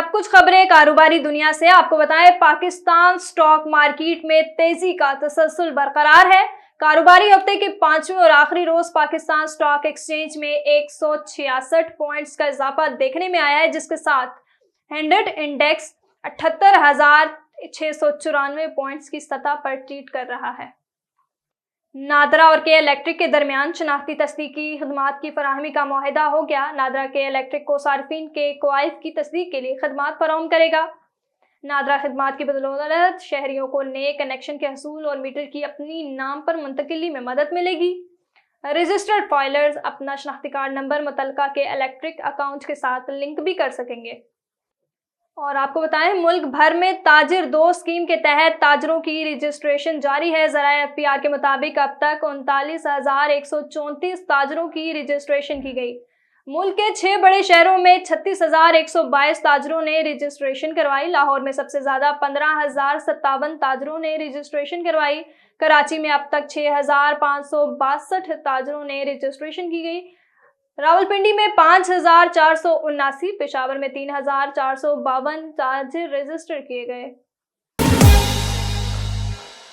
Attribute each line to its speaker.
Speaker 1: अब कुछ खबरें कारोबारी दुनिया से। आपको बताएं, पाकिस्तान स्टॉक मार्केट में तेजी का तसलसल बरकरार है। कारोबारी हफ्ते के पांचवें और आखिरी रोज पाकिस्तान स्टॉक एक्सचेंज में 166 पॉइंट्स का इजाफा देखने में आया है, जिसके साथ हैंडेड इंडेक्स 78,694 पॉइंट्स की सतह पर ट्रेड कर रहा है। नादरा और के इलेक्ट्रिक के दरमियान शनाख्ती तस्दीकी खदमात की फराहमी का मुआहिदा हो गया। नादरा के इलेक्ट्रिक को सार्फिन के क्वाइफ की तस्दीक के लिए खदमात फराहम करेगा। नादरा खदमात की बदौलत शहरियों को नए कनेक्शन के हसूल और मीटर की अपनी नाम पर मुंतकिली में मदद मिलेगी। रजिस्टर्ड फाइलर्स अपना शनाख्ती कार्ड नंबर मुतलका के इलेक्ट्रिक अकाउंट के साथ लिंक भी कर सकेंगे। और आपको बताएं, मुल्क भर में ताजिर दो स्कीम के तहत ताजरों की रजिस्ट्रेशन जारी है। ज़राए एफपीआर के मुताबिक अब तक 39,134 ताजरों की रजिस्ट्रेशन की गई। मुल्क के 6 बड़े शहरों में 36,122 ताजरों ने रजिस्ट्रेशन करवाई। लाहौर में सबसे ज्यादा 15,057 ताजरों ने रजिस्ट्रेशन करवाई। कराची में अब तक 6,562 ताजरों ने रजिस्ट्रेशन की गई। रावलपिंडी में 5,479, पेशावर में 3,452 ताजिर रजिस्टर किए गए।